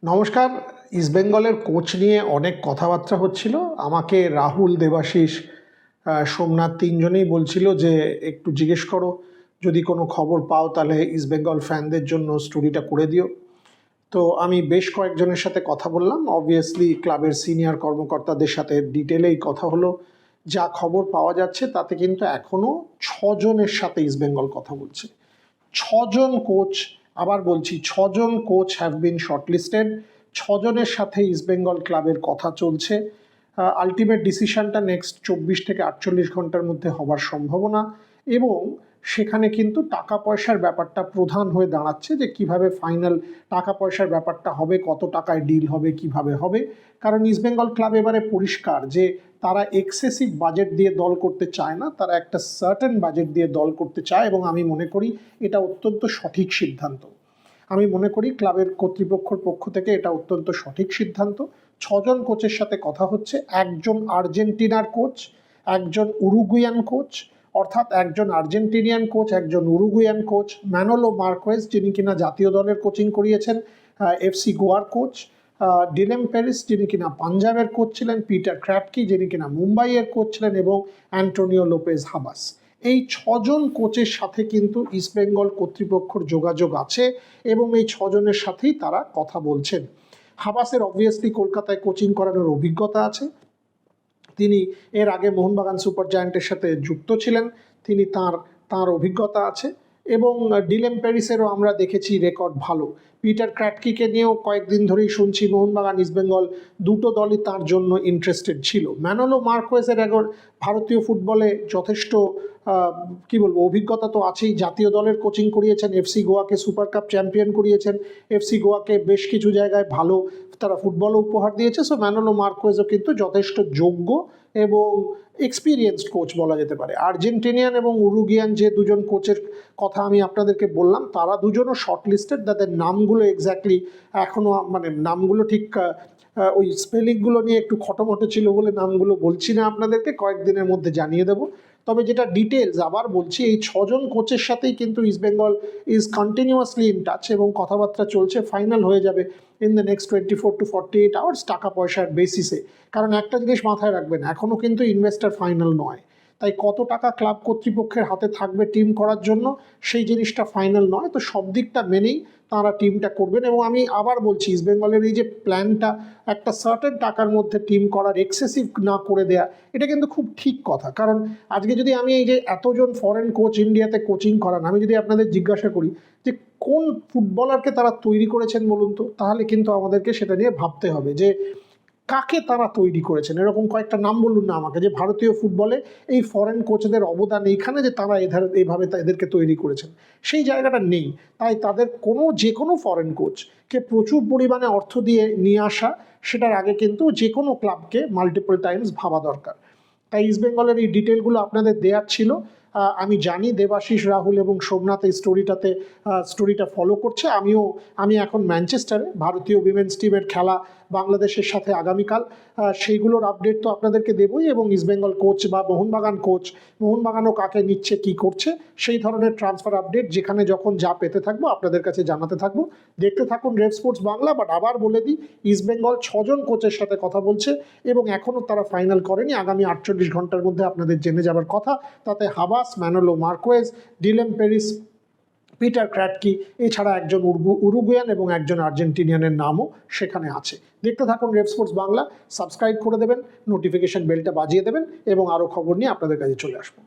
নমস্কার। ইস্টবেঙ্গলের কোচ নিয়ে অনেক কথাবার্তা হচ্ছিল। আমাকে রাহুল, দেবাশিস, সোমনাথ তিনজনেই বলছিল যে একটু জিজ্ঞেস করো, যদি কোনো খবর পাও তাহলে ইস্টবেঙ্গল ফ্যানদের জন্য স্টোরিটা করে দিও। তো আমি বেশ কয়েকজনের সাথে কথা বললাম, অবভিয়াসলি ক্লাবের সিনিয়র কর্মকর্তাদের সাথে ডিটেলেই কথা হলো। যা খবর পাওয়া যাচ্ছে তাতে কিন্তু এখনও 6জনের সাথে ইস্টবেঙ্গল কথা বলছে। 6জন কোচ, আবার বলছি 6জন কোচ হ্যাভ বিন শর্টলিস্টেড। 6জনের সাথে ইস্টবেঙ্গল ক্লাবের কথা চলছে। আলটিমেট ডিসিশনটা নেক্সট 24 থেকে 48 ঘন্টার মধ্যে হবার সম্ভাবনা, এবং সেখানে কিন্তু টাকা পয়সার ব্যাপারটা প্রধান হয়ে দাঁড়াচ্ছে, যে কিভাবে ফাইনাল টাকা পয়সার ব্যাপারটা হবে, কত টাকায় ডিল হবে, কিভাবে হবে। কারণ ইস্টবেঙ্গল ক্লাব এবারে পরিষ্কার যে তারা এক্সেসিভ বাজেট দিয়ে দল করতে চায় না, তারা একটা সার্টেন বাজেট দিয়ে দল করতে চায়, এবং আমি মনে করি এটা অত্যন্ত সঠিক সিদ্ধান্ত। আমি মনে করি ক্লাবের কর্তৃপক্ষের পক্ষ থেকে এটা অত্যন্ত সঠিক সিদ্ধান্ত। 6জন কোচের সাথে কথা হচ্ছে। একজন আর্জেন্টিনার কোচ, একজন উরুগুয়ান কোচ, অর্থাৎ একজন আর্জেন্টিনিয়ান কোচ, একজন উরুগুয়ান কোচ, ম্যানোলো মার্কোয়েজ যিনি কিনা জাতীয় দলের কোচিং করিয়েছেন, এফসি গোয়ার কোচ, ডিলেম পেরিস যিনি কিনা পাঞ্জাবের কোচ ছিলেন, পিটার ক্র্যাটকি যিনি কিনা মুম্বাইয়ের কোচ ছিলেন, এবং অ্যান্টোনিও লোপেজ হাবাস। এই 6জন কোচের সাথে কিন্তু ইস্টবেঙ্গল কর্তৃপক্ষের যোগাযোগ আছে, এবং এই 6জনের সাথেই তারা কথা বলছেন। হাবাসের অবভিয়াসলি কলকাতায় কোচিং করানোর অভিজ্ঞতা আছে, তিনি এর আগে মোহনবাগান সুপার জায়ান্টের সাথে যুক্ত ছিলেন, তিনি তার অভিজ্ঞতা আছে। এবং ডিলেম প্যারিসেরও আমরা দেখেছি রেকর্ড ভালো। পিটার ক্র্যাটকিকে নিয়েও কয়েকদিন ধরেই শুনছি মোহনবাগান ইস্টবেঙ্গল দুটো দলই তার জন্য ইন্টারেস্টেড ছিল। ম্যানোলো মার্কোয়েজের এখন ভারতীয় ফুটবলে যথেষ্ট কি বলবো অভিজ্ঞতা তো আছেই, জাতীয় দলের কোচিং করিয়েছেন, এফসি গোয়াকে সুপার কাপ চ্যাম্পিয়ন করিয়েছেন, এফসি গোয়াকে বেশ কিছু জায়গায় ভালো তারা ফুটবলও উপহার দিয়েছে। সো ম্যানোলো মার্কোয়েজও কিন্তু যথেষ্ট যোগ্য এবং এক্সপিরিয়েন্সড কোচ বলা যেতে পারে। আর্জেন্টিনিয়ান এবং উরুগুয়ান যে দুজন কোচের কথা আমি আপনাদেরকে বললাম, তারা দুজনও শর্টলিস্টেড। তাদের নামগুলো এক্স্যাক্টলি এখনও নামগুলো ঠিক ওই স্পেলিংগুলো নিয়ে একটু খটোমটো ছিল বলে নামগুলো বলছি না আপনাদেরকে, কয়েকদিনের মধ্যে জানিয়ে দেবো। তবে যেটা ডিটেলস আবার বলছি, এই 6জন কোচের সাথেই কিন্তু East Bengal is continuously in touch, এবং কথাবার্তা চলছে। ফাইনাল হয়ে যাবে in the next 24 to 48 hours টাকা পয়সার বেসিসে। কারণ একটা জিনিস মাথায় রাখবেন, এখনও কিন্তু ইনভেস্টার ফাইনাল নয়, তাই কত টাকা ক্লাব কর্তৃপক্ষের হাতে থাকবে টিম করার জন্য সেই জিনিসটা ফাইনাল নয়। তো সব দিকটা মেনেই তারা টিমটা করবেন, এবং আমি আবার বলছি ইস্টবেঙ্গলের এই যে প্ল্যানটা একটা সার্টেন টাকার মধ্যে টিম করার, এক্সেসিভ না করে দেয়া, এটা কিন্তু খুব ঠিক কথা। কারণ আজকে যদি আমি এই যে এতজন ফরেন কোচ ইন্ডিয়াতে কোচিং করান, আমি যদি আপনাদের জিজ্ঞাসা করি যে কোন ফুটবলারকে তারা তৈরি করেছেন বলুন তো, তাহলে কিন্তু আমাদেরকে সেটা নিয়ে ভাবতে হবে যে কাকে তারা তৈরি করেছেন। এরকম কয়েকটা নাম বলুন না আমাকে, যে ভারতীয় ফুটবলে এই ফরেন কোচদের অবদান এইখানে, যে তারা এইভাবে এদেরকে তৈরি করেছেন, সেই জায়গাটা নেই। তাই তাদের যে কোনো ফরেন কোচকে প্রচুর পরিমাণে অর্থ দিয়ে নিয়ে আসা, সেটার আগে কিন্তু যে কোনো ক্লাবকে মাল্টিপল টাইমস ভাবা দরকার। তাই ইস্টবেঙ্গলের এই ডিটেলগুলো আপনাদের দেওয়ার ছিল। আমি জানি দেবাশিস, রাহুল এবং সোমনাথ এই স্টোরিটা ফলো করছে। আমি এখন ম্যানচেস্টারে, ভারতীয় উইমেন্স টিমের খেলা বাংলাদেশের সাথে আগামীকাল, সেইগুলোর আপডেট তো আপনাদেরকে দেবই। এবং ইস্টবেঙ্গল কোচ বা মোহনবাগানও কাকে নিচ্ছে, কি করছে, সেই ধরনের ট্রান্সফার আপডেট যেখানে যখন যা পেতে থাকবো আপনাদের কাছে জানাতে থাকবো। দেখতে থাকুন রেড স্পোর্টস বাংলা। বাট আবার বলে দিই, ইস্টবেঙ্গল 6জন কোচের সাথে কথা বলছে, এবং এখনও তারা ফাইনাল করেনি। আগামী 48 ঘন্টার মধ্যে আপনাদের জেনে যাবার কথা। তাতে হাবাস, ম্যানোলো মার্কোয়েজ, ডিলেম পেরিস, পিটার ক্র্যাটকি, এছাড়া একজন উরুগুয়ান এবং একজন আর্জেন্টিনিয়ানের নামও সেখানে আছে। দেখতে থাকুন রেড স্পোর্টস বাংলা, সাবস্ক্রাইব করে দেবেন, নোটিফিকেশন বেলটা বাজিয়ে দেবেন, এবং আরও খবর নিয়ে আপনাদের কাছে চলে আসবো।